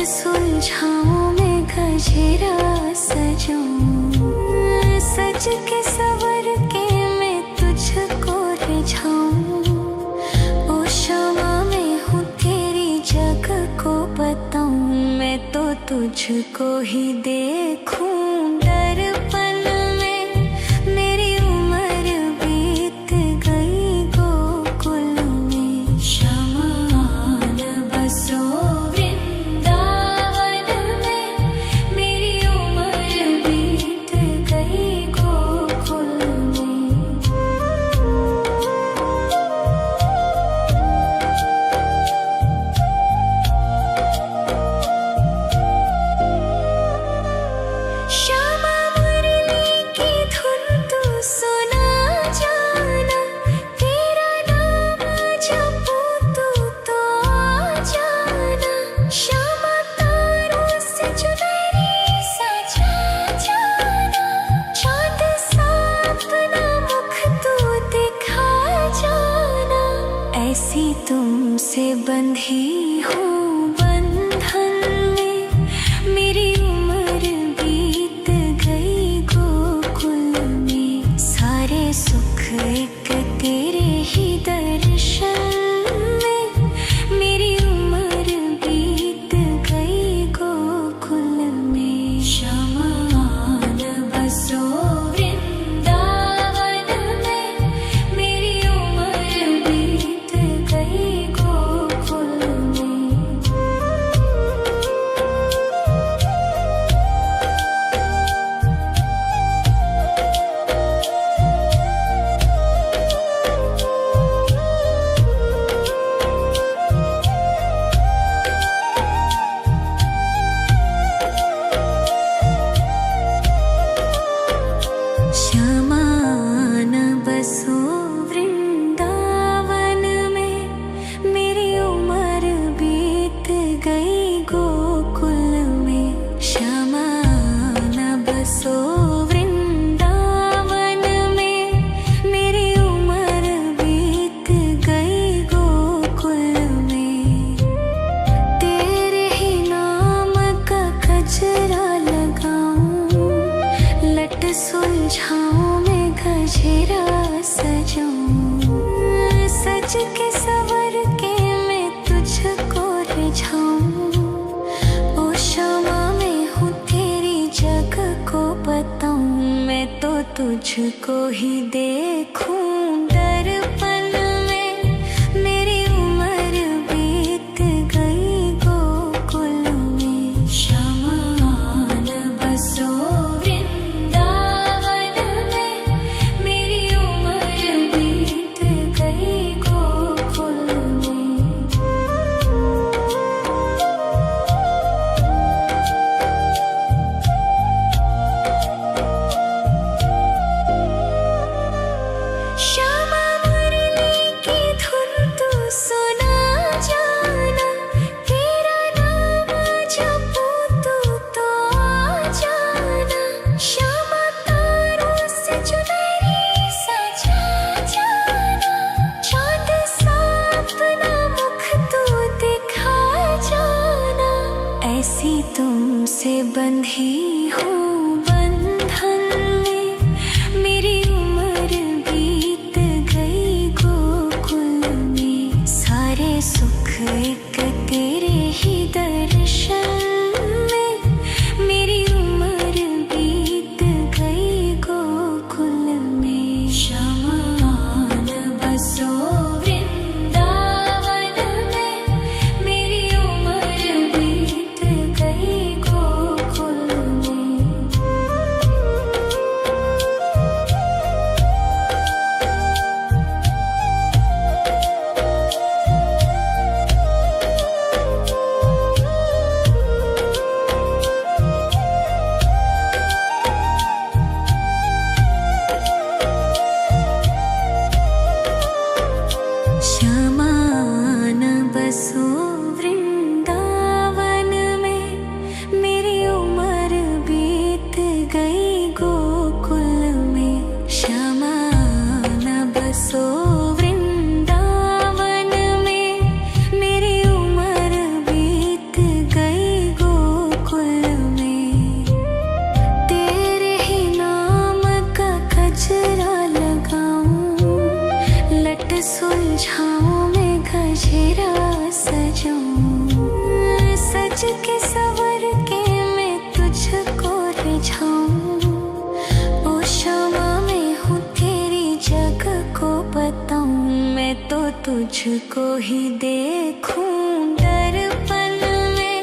सुलझाऊं मैं गजरा सजाऊं, सज के सवर के मैं तुझको रिझाऊं। ओ शमा मैं हूँ तेरी जग को बताऊं, मैं तो तुझको ही देखूं। दर्पण में मेरी उम्र बीत गई गोकुल में, शमान बसो ऐसी तुमसे बंधी हूँ बंधन में, मेरी उम्र बीत गई गोकुल में। सारे सुख एक तेरे ही दर्शन में, मेरी उम्र बीत गई गोकुल में। शमान बसो सुलझाऊं मैं गजरा सजाऊं, सज के सवर के मैं तुझको रिझाऊं। ओ शमा मैं हूँ तेरी जग को बताऊं, मैं तो तुझको ही देखूं। दर्पण में मेरी उम्र बीत गई गोकुल में, शमान बसो Show गजरा सजाऊं, सज के सवर के मैं तुझको रिझाऊं। ओ शमा मैं हूँ तेरी जग को बताऊं, मैं तो तुझको ही देखूं दर्पण में।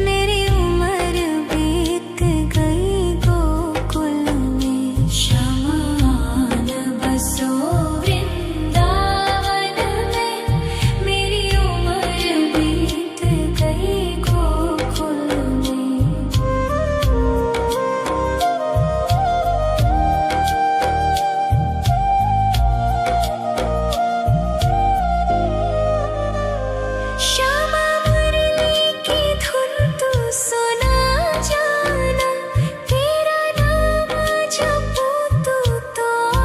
मेरी उम्र बीत गई गोकुल में, शमान बसो वृंदावन में। मेरी उम्र बीत गई गोकुल में। श्यामा मुरली की धुन तू सुना जाना, तेरा नाम जपूं तू तो आ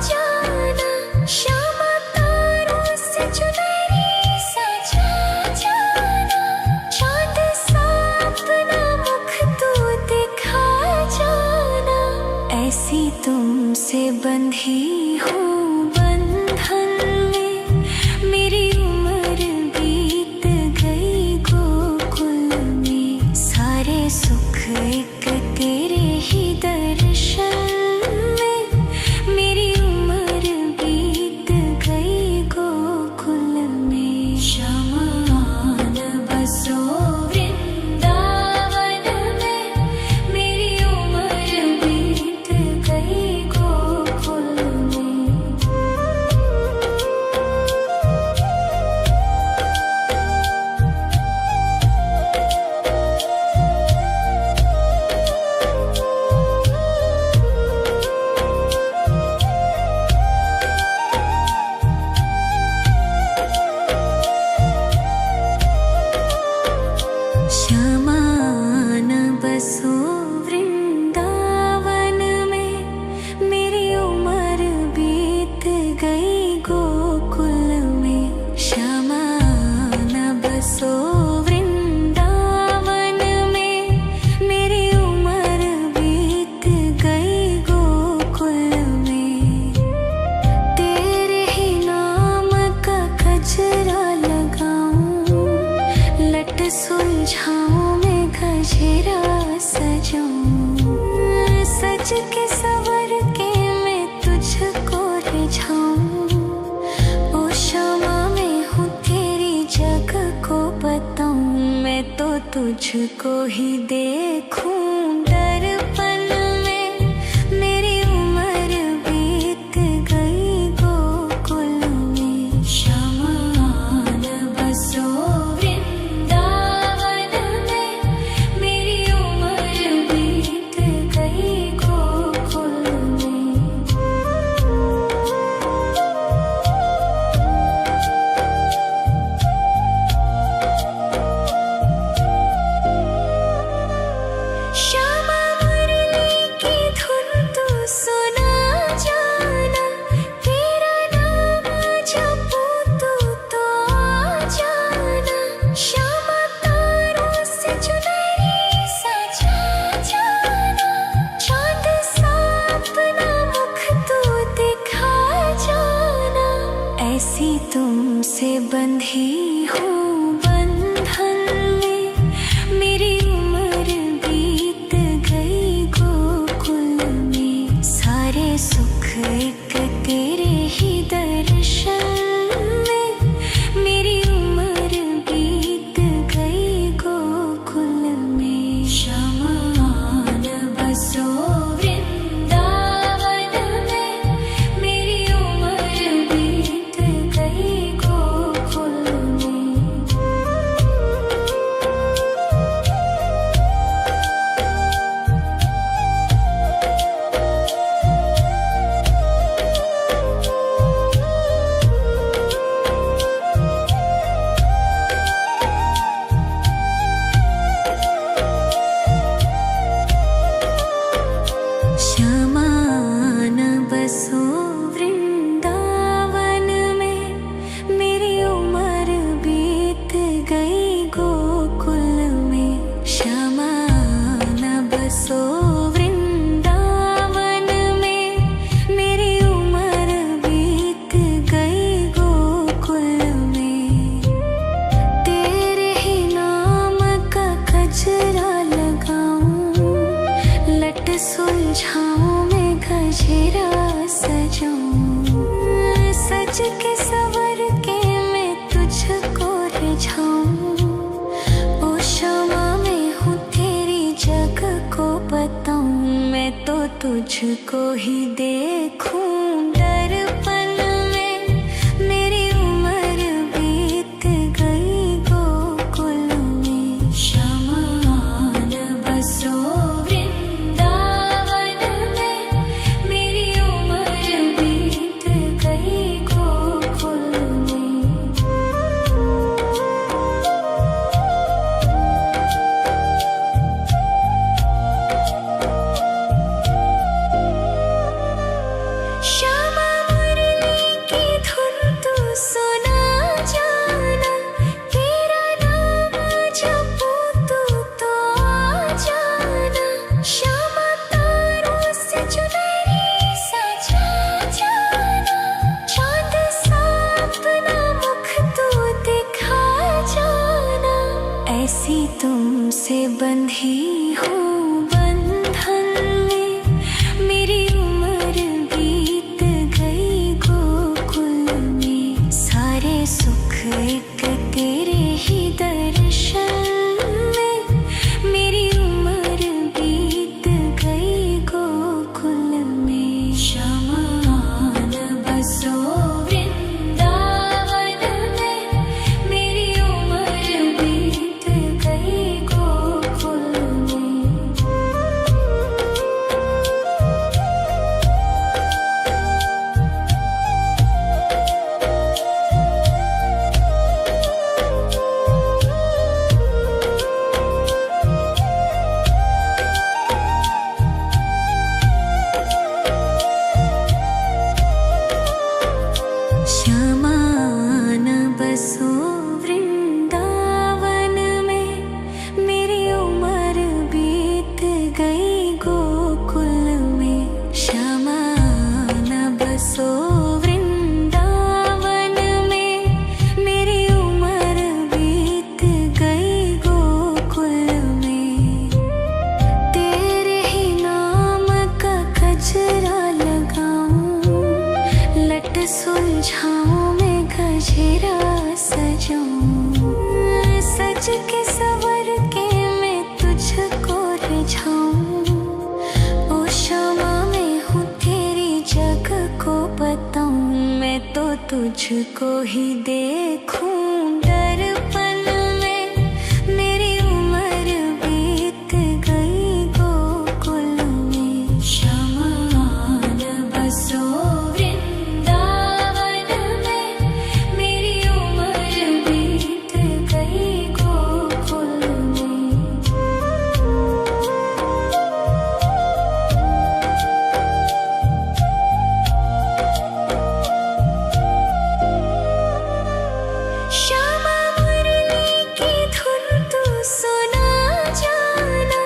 जाना। श्यामा तारों से चुनरी सजा जाना, चाँद सा अपना मुख तू दिखा जाना। ऐसी तुमसे बंधी हूँ बंधन में, मेरी उम्र बीत गई गोकुल में। सारे सुख एक तेरे ही दर्शन में, मेरी उम्र बीत गई गोकुल में। शमान बसो वृंदावन में, मेरी उम्र बीत गई गोकुल में। शमान बसो वृंदावन में, मेरी उम्र बीत गई गोकुल में। शमान बसो वृंदावन में, मेरी उम्र बीत गई गोकुल में। तेरे ही नाम का गजरा लगाऊं, लट सुलझाऊं मैं गजरा सजाऊं। सज के सवर के मैं तुझको रिझाऊं। ओ शमा मैं हूँ तेरी जग को बताऊं, मैं तो तुझको ही देखूं दर्पण में। मेरी उम्र बीत गई गोकुल में। शमान बसो वृंदावन में, मेरी उम्र बीत गई गोकुल में। श्यामा मुरली की धुन तू सुना जाना, तेरा नाम जपूं तू तो आ जाना। श्यामा तारों से चुनरी सजा जाना, चाँद सा अपना मुख तू दिखा जाना। ऐसी तुमसे बंधी हूँ बंधन में, मेरी उम्र बीत गई गोकुल में। सारे सुख एक तेरे ही दर्शन में, मेरी उम्र बीत गई गोकुल में। शमान बसो वृंदावन में, मेरी उम्र बीत गई गोकुल में। सजाऊं, सज के सवर के मैं तुझको रिझाऊं। ओ क्षमा मैं हूँ तेरी जग को बताऊं, मैं तो तुझको ही देखूं दर्पण में। मेरी उम्र बीत गई गोकुल में, शमान बसो वृंदावन में। मेरी उम्र बीत गई गोकुल में। श्यामा मुरली की धुन तू सुना जाना, तेरा नाम जपूं तो आ जाना। श्यामा तारों से चुनरी सजा जाना, चांद सा अपना मुख तू दिखा जाना। ऐसी तुमसे बंधी हूँ बंधन में, मेरी उम्र बीत गई गोकुल में। सारे सुख एक तेरे ही दर्शन में, मेरी उम्र बीत गई गोकुल में। शमान बसो वृंदावन में, मेरी उम्र बीत गई गोकुल में। श्यामान बसो वृंदावन में, मेरी उम्र बीत गई गोकुल में। श्यामान बसो वृंदावन में, मेरी उम्र बीत गई गोकुल में। तेरे ही नाम का गजरा लगाऊं, लट सुलझाऊं मैं गजरा सजाऊं। सज के सवर के मैं तुझको रिझाऊं। ओ क्षमा मैं हूँ तेरी जग को बताऊं, मैं तो तुझको ही देखूं दर्पण में। मेरी उम्र बीत गई गोकुल में। शमान बसो वृंदावन में, मेरी उम्र बीत गई गोकुल में। श्यामा मुरली की धुन तू सुना जाना,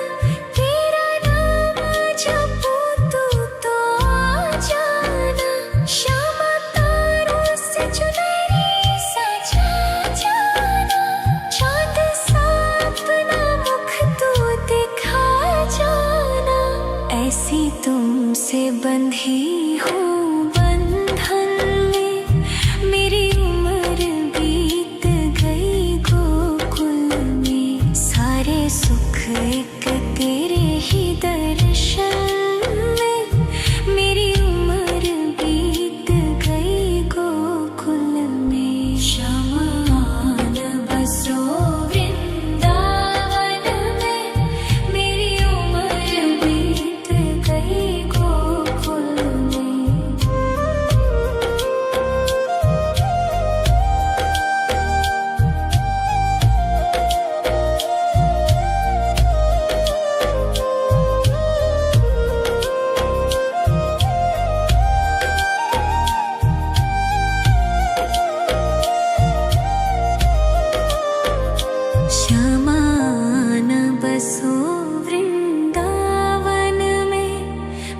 तेरा नाम जपूं तो आ जाना। श्यामा तारों से चुनरी सजा जाना, चांद सा अपना मुख तू दिखा जाना। ऐसी तुमसे बंधी हूँ बंधन में, मेरी उम्र बीत गई गोकुल में। सारे सुख एक तेरे ही दर्शन में, मेरी उम्र बीत गई गोकुल में। शमान बसो वृंदावन में, मेरी उम्र बीत गई गोकुल में। श्यामान बसो वृंदावन में,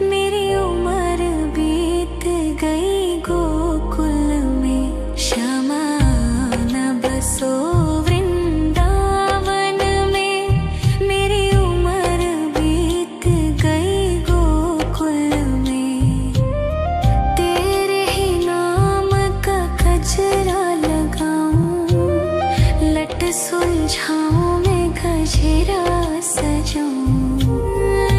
मेरी उम्र बीत गई गोकुल में। श्यामान बसो वृंदावन में, मेरी उम्र बीत गई गोकुल में। सुलझाऊं मैं गजरा सजाऊं,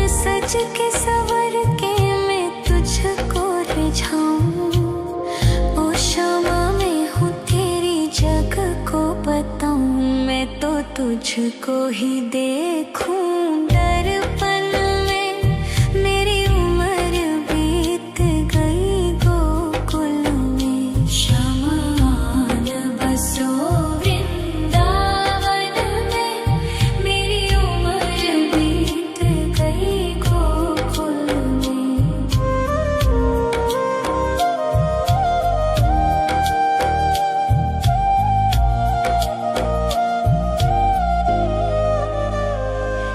सज के सवर के मैं तुझको रिझाऊं। ओ शामा मैं हूँ तेरी जग को बताऊं, मैं तो तुझको ही देखूं दर्पण में। मेरी उम्र बीत गई गोकुल में, श्यामा न बसो वृंदावन में। मेरी उम्र बीत गई गोकुल में।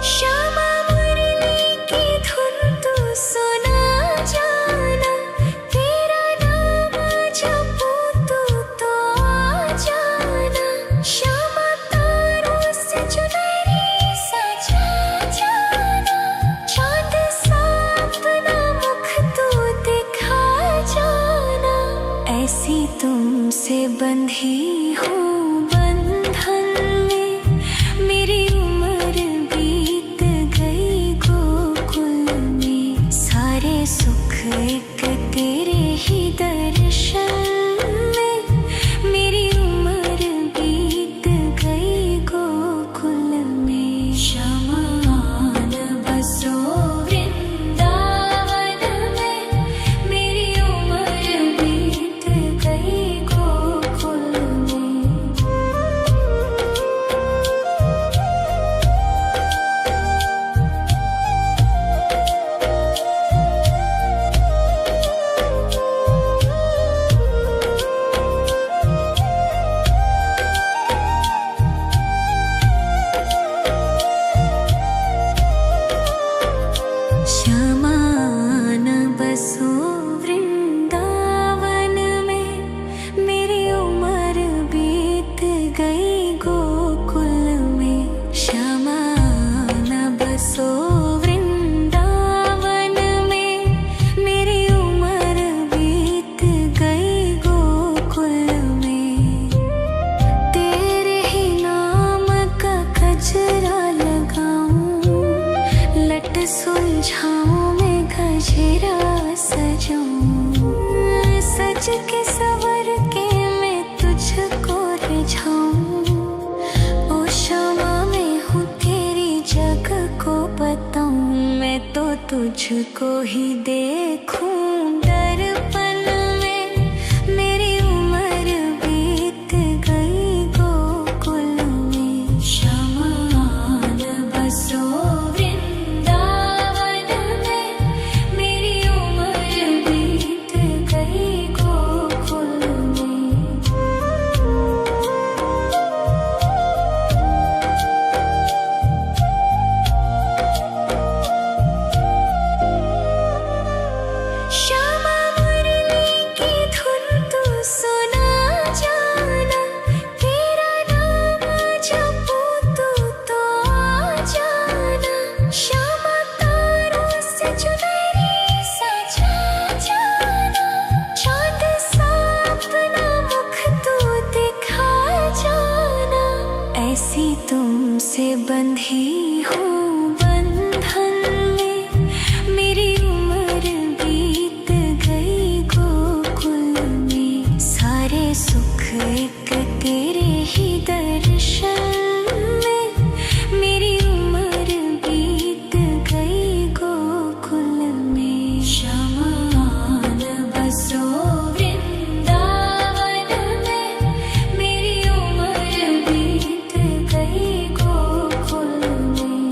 श्यामा मुरली की धुन तू सुना जाना, तेरा नाम जपूं तू तो आ जाना। श्यामा तारों से चुनरी सजा जाना, चांद सा अपना मुख तू दिखा जाना। ऐसी तुमसे बंधी हूँ बंधन में, मेरी उम्र बीत गई गोकुल में। सारे सुख एक तेरे ही दर्शन में, मेरी उम्र बीत गई गोकुल में। श्यामा न बसो वृंदावन में, मेरी उम्र बीत गई गोकुल में। श्यामा न बसो वृंदावन में, मेरी उम्र बीत गई गोकुल में। श्यामा न बसो वृंदावन में, मेरी उम्र बीत गई गोकुल में। तेरे ही नाम का गजरा लगाऊं, लट सुलझाऊं मैं गजरा सजाऊं, सज के सवर के मैं तुझको रिझाऊं। ओ शामा मैं हूँ तेरी जग को बताऊं, मैं तो तुझको ही देखूं दर्पण में। मेरी उम्र बीत गई गोकुल में, श्यामा न बसो वृंदावन में। मेरी उम्र बीत गई गोकुल में। श्यामा मुरली की धुन तू सुना जाना, तेरा नाम जपूं तू तो आ जाना। श्यामा तारों से चुनरी सजा जाना, चांद सा अपना मुख तू दिखा जाना। ऐसी तुमसे बंधी हूँ बंधन में, मेरी उम्र बीत गई गोकुल में। सारे सुख एक तेरे ही दर्शन में, मेरी उम्र बीत गई गोकुल में। श्यामा न बसो वृंदावन में, मेरी उम्र बीत गई गोकुल में।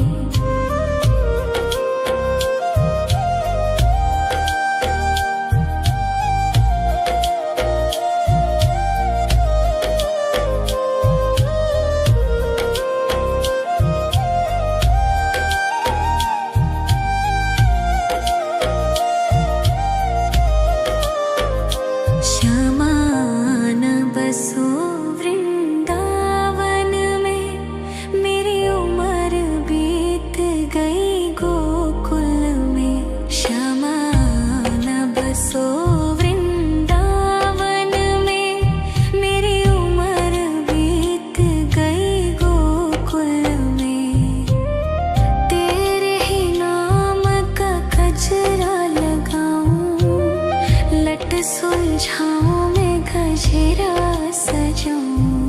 सुलझाऊं मैं गजरा सजाऊं,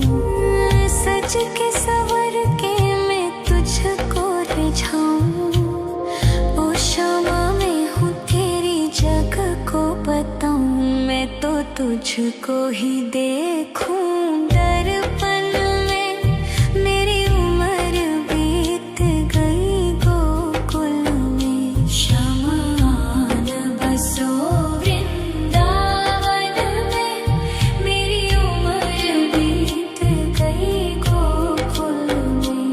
सज के सवर के मैं तुझको रिझाऊं। ओ शमा मैं हूँ तेरी जग को बताऊं, मैं तो तुझको ही देखूं दर्पण में। मेरी उम्र बीत गई गोकुल में, शमा न बसो वृंदावन में। मेरी उम्र बीत गई गोकुल में।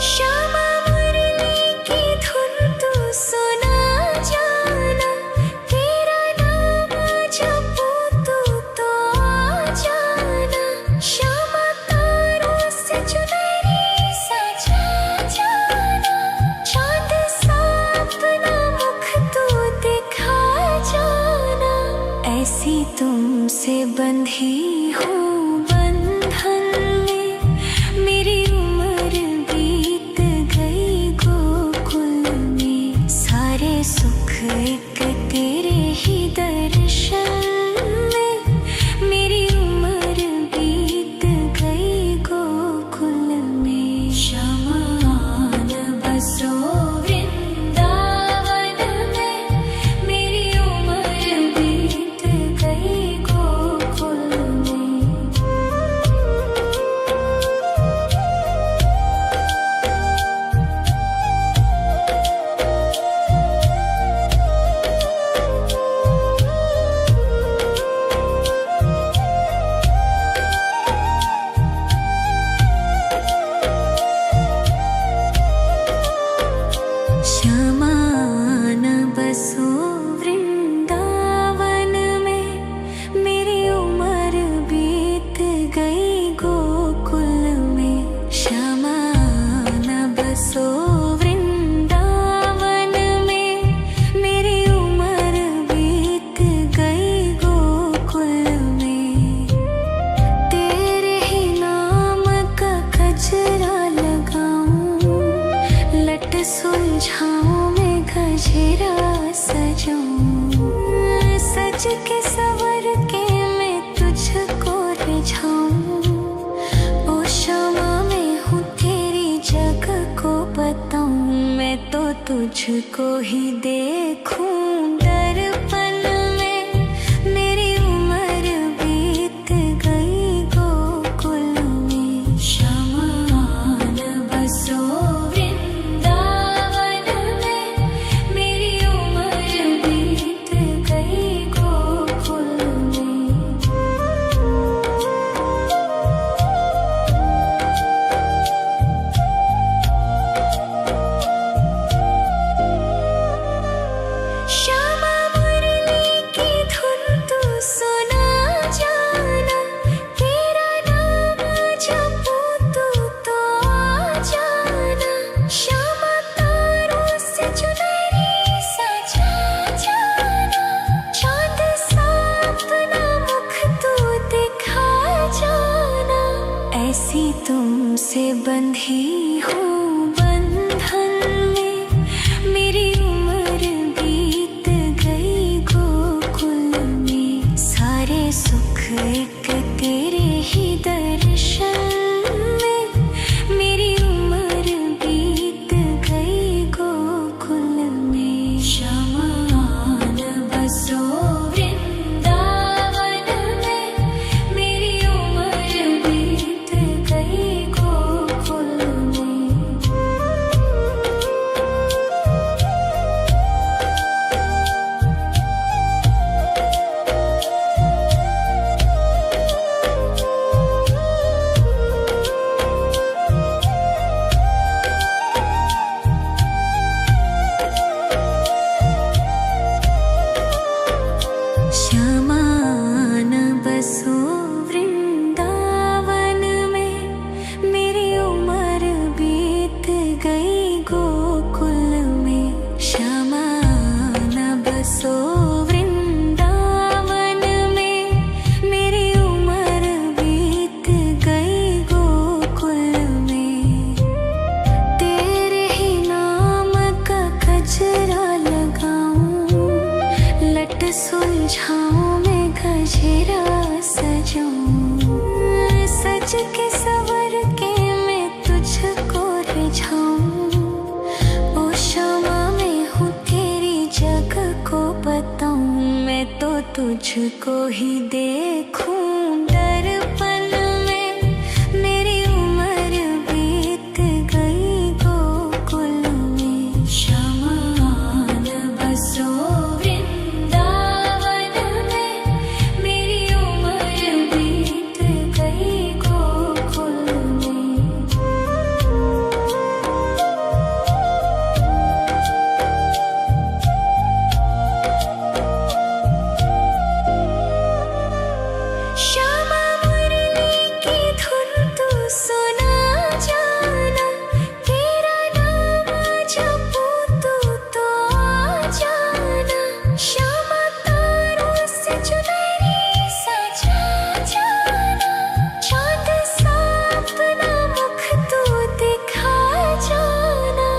श्यामा मुरली की धुन तू सुना जाना, तेरा नाम जपूं तो आ जाना। श्यामा तारों से चुनरी सजा जाना, चांद सा अपना मुख तू दिखा जाना। ऐसी तुमसे बंधी हूँ बंधन में, मेरी उम्र बीत गई गोकुल में। सारे सुख एक तेरे ही दर्शन में, मेरी उम्र बीत गई गोकुल में। शमा न बसो वृंदावन में, मेरी उम्र बीत गई गोकुल में। श्यामा न बसो वृंदावन में, मेरी उम्र बीत गई गोकुल में। श्यामा न बसो वृंदावन में, मेरी उम्र बीत गई गोकुल में। तेरे ही नाम का गजरा लगाऊं, लट सुलझाऊं मैं गजरा सजाऊं। सज के सवर के मैं तुझको रिझाऊं। ओ शमा मैं हूँ तेरी जग को बताऊं, मैं तो तुझको ही देखूं दर्पण में। मेरी उम्र बीत गई गोकुल में। शमा न बसो वृंदावन में, मेरी उम्र बीत गई गोकुल में। श्यामा मुरली की धुन तू सुना जाना, तेरा नाम जपूं तो आ जाना। श्यामा तारों से चुनरी सजा जाना, चांद सा अपना मुख तू दिखा जाना। ऐसी तुमसे बंधी हूँ बंधन में, मेरी उम्र बीत गई गोकुल में। सारे सुख एक तेरे ही दर्शन में, मेरी उम्र बीत गई गोकुल में। शमा न बसो वृंदावन में, मेरी उम्र बीत गई गोकुल में। के सवर के मैं तुझको रिझाऊं। ओ क्षमा मैं हूँ तेरी जग को बताऊं। मैं तो तुझको ही देखूं दर्पण में। मेरी उम्र बीत गई गोकुल में। श्यामान बसो वृंदावन में। मेरी उम्र बीत गई गोकुल में। श्यामा मुरली की धुन तू सुना जाना। तेरा नाम जपूं तो आ जाना। श्यामा तारों से चुनरी सजा जाना। चाँद सा अपना मुख तू दिखा जाना।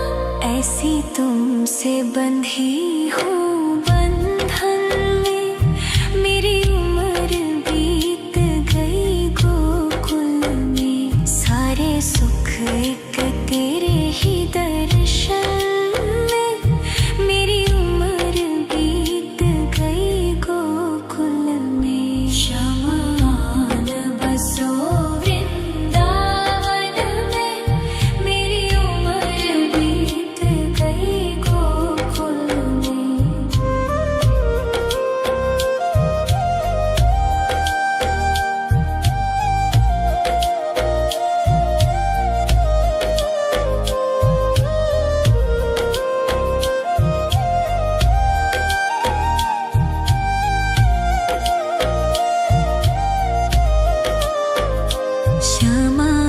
ऐसी तुमसे बंधी हूँ बंधन में। मेरी उम्र बीत गई गोकुल में। सारे सुख एक तेरे ही दर्शन में। मेरी उम्र बीत गई गोकुल में। श्यामान बसो वृंदावन में। मेरी उम्र बीत गई गोकुल में।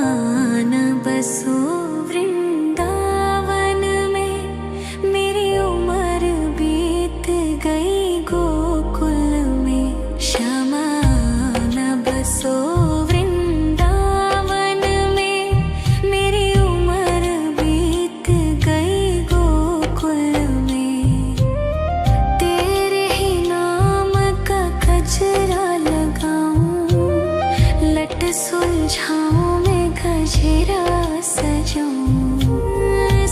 श्यामान बसो वृंदावन में। मेरी उम्र बीत गई गोकुल में। श्यामान बसो वृंदावन में। मेरी उम्र बीत गई गोकुल में। तेरे ही नाम का गजरा लगाऊं। लट सुलझाऊं मैं गजरा सजाऊं।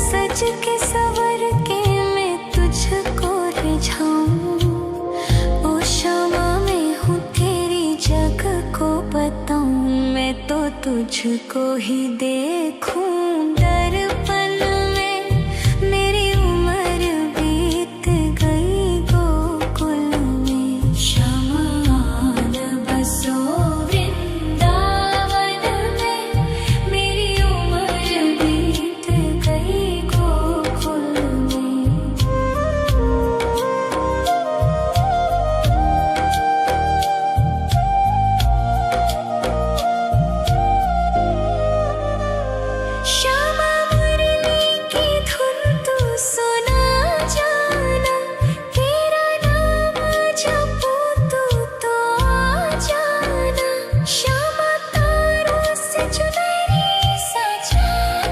सज के सवर के मैं तुझको रिझाऊं। ओ क्षमा मैं हूँ तेरी जग को बताऊं। मैं तो तुझको ही देखूं दर्पण में। मेरी उम्र बीत गई गोकुल में। श्यामान बसो वृंदावन में। मेरी उम्र बीत गई गोकुल में। श्यामा मुरली की धुन तू सुना जाना। तेरा नाम जपूं तो आ जाना। श्यामा तारों से चुनरी सजा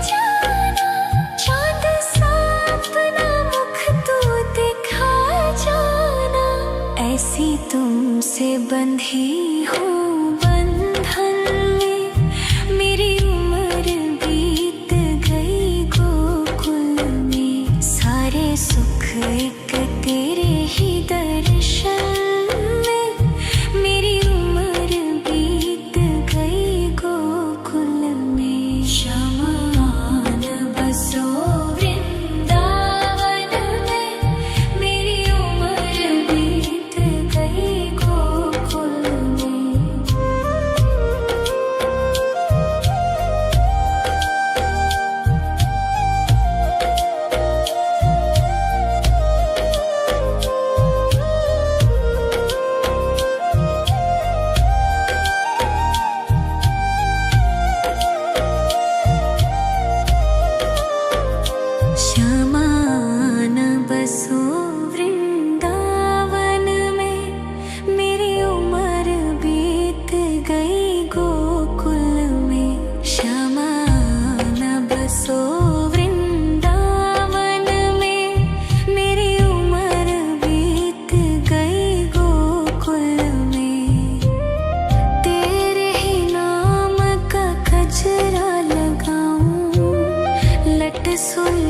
जाना। चाँद सा अपना मुख तू दिखा जाना। ऐसी तुमसे बंधी हूँ बंधन में। मेरी उम्र बीत गई गोकुल में। सारे सुख एक तेरे ही दर्शन में। मेरी उम्र बीत गई गोकुल में। श्यामान बसो वृंदावन में। मेरी उम्र बीत गई गोकुल में।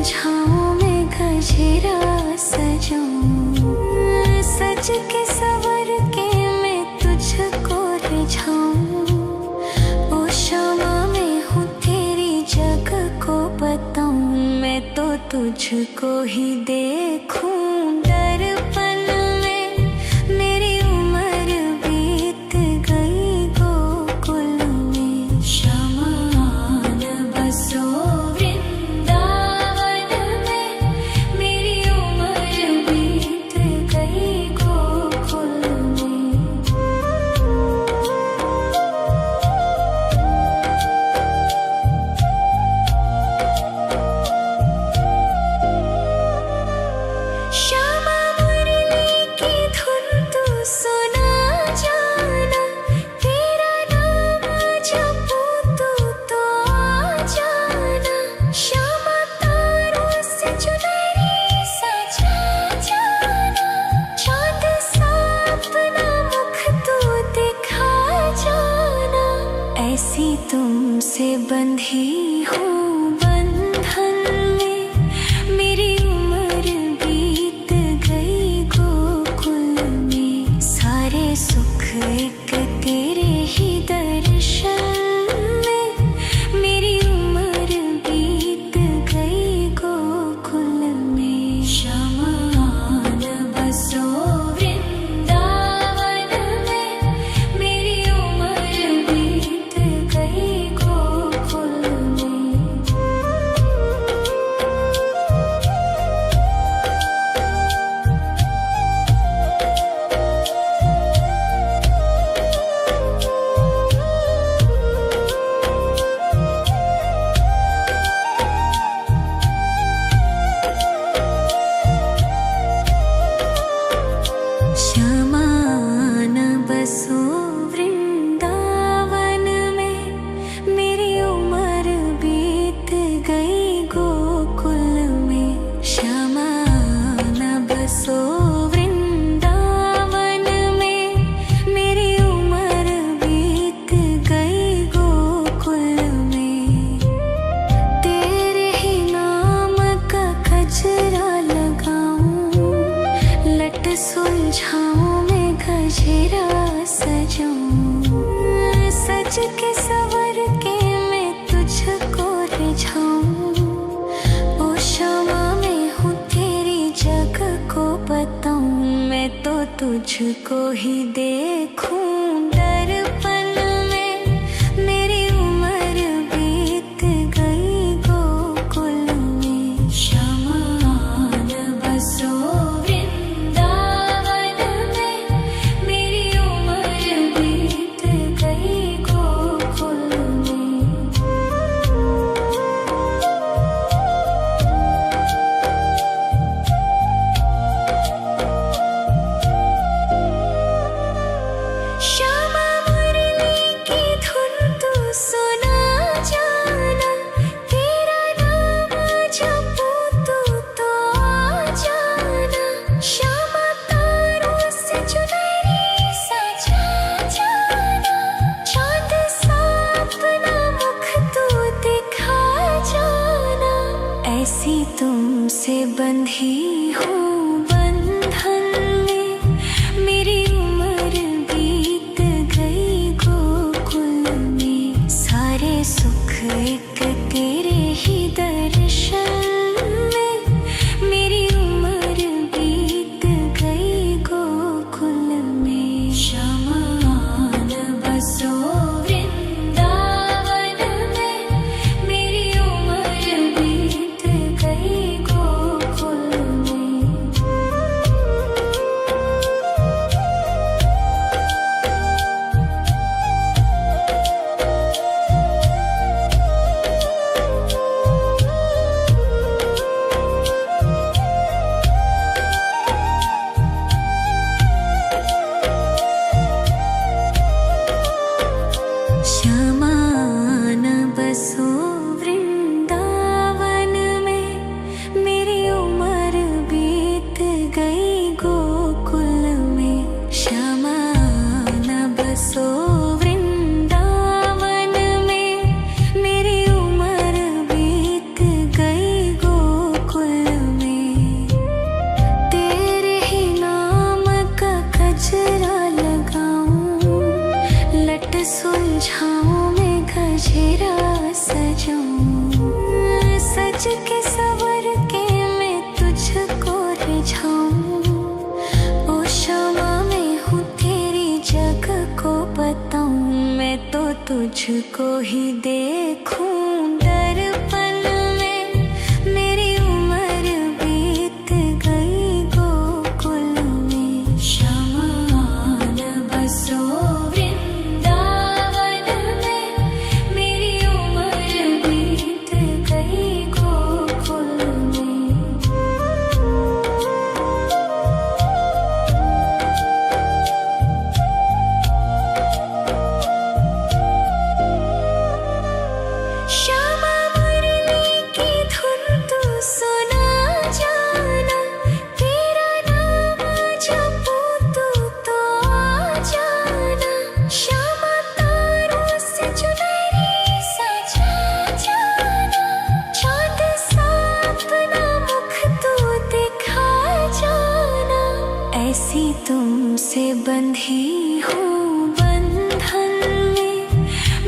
सुलझाऊं मैं गजरा सजाऊं, सज के सवर के मैं तुझको रिझाऊं। ओ शामा मैं हूँ तेरी जग को बताऊं, मैं तो तुझको ही देखूं दर्पण में। मेरी उम्र बीत गई गोकुल में, श्यामा आन बसो वृंदावन में। मेरी उम्र बीत गई गोकुल में। श्यामा मुरली की धुन तू सुना जाना, तेरा नाम जपूं तो आ जाना। श्यामा तारों से चुनरी सजा जाना, चांद सा अपना मुख तू दिखा जाना। ऐसी तुमसे बंधी हूँ बंधन में, मेरी उम्र बीत गई गोकुल में। सारे सुख एक तेरे ही दर्शन में, मेरी उम्र बीत गई गोकुल में। श्यामा आन बसो वृंदावन में, मेरी उम्र बीत गई गोकुल में। श्यामा आन बसो वृंदावन में, मेरी उम्र बीत गई गोकुल में। श्यामा आन बसो वृंदावन में, मेरी उम्र बीत गई गोकुल में। तेरे ही नाम का गजरा लगाऊं, लट सुलझाऊं मैं गजरा सजाऊं। सज के सवर के मैं तुझको रिझाऊं। ओ शामा मैं हूँ तेरी जग को बताऊं, मैं तो तुझको ही देखूं दर्पण में। मेरी उम्र बीत गई गोकुल में। श्यामा आन बसो वृंदावन में, मेरी उम्र बीत गई गोकुल में। श्यामा मुरली की धुन तू सुना जाना, तेरा नाम जपूं तो आ जाना। श्यामा तारों से चुनरी सजा जाना, चांद सा अपना मुख तू दिखा जाना। ऐसी तुमसे बंधी हूँ बंधन में, मेरी उम्र बीत गई गोकुल में। सारे सुख एक तेरे ही दर्शन में, मेरी उम्र बीत गई गोकुल में। श्यामा आन बसो वृंदावन में, मेरी उम्र बीत गई गोकुल में। श्यामा आन बसो वृंदावन में, मेरी उम्र बीत गई गोकुल में। श्यामा आन बसो वृंदावन में, मेरी उम्र बीत गई गोकुल तुझको ही देखूं दर्पण में। मेरी उम्र बीत गई गोकुल में, श्यामा न बसो वृंदावन में। मेरी उम्र बीत गई गोकुल में। श्यामा मुरली की धुन तू सुना जाना, तेरा नाम जपूं तू तो आ जाना। श्यामा तारों से चुनरी सजा जाना, चाँद सा अपना मुख तू दिखा जाना। ऐसी तुमसे बंधी हूँ बंधन में,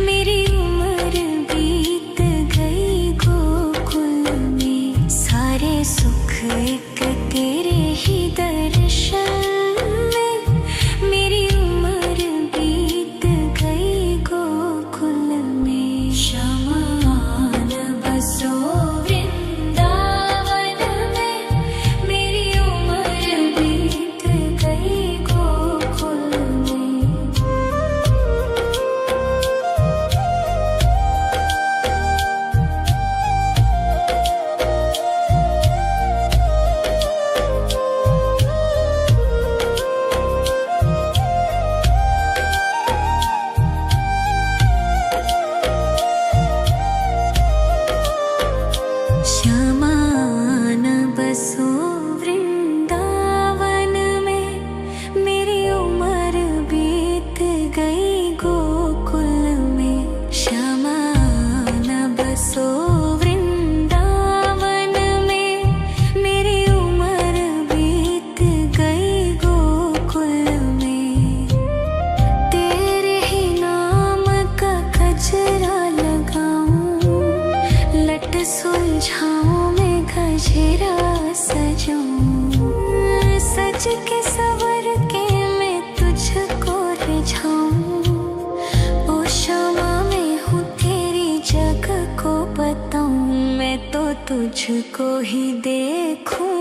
मेरी उम्र बीत गई गोकुल में। सारे सुख एक तेरे ही दर्शन में, मेरी उम्र बीत गई गोकुल में। श्यामा न बसो वृंदावन में, मेरी उम्र बीत गई गोकुल में। श्यामा न बसो वृंदावन में, मेरी उम्र बीत गई गोकुल में। श्यामा न बसो वृंदावन में, मेरी उम्र बीत गई गोकुल में। तेरे ही नाम का गजरा लगाऊं, लट सुलझाऊं मैं गजरा सजाऊं। सज के सवर के मैं तुझको रिझाऊं। ओ श्यामा मैं हूँ तेरी जग को बताऊं, मैं तो तुझको ही देखूं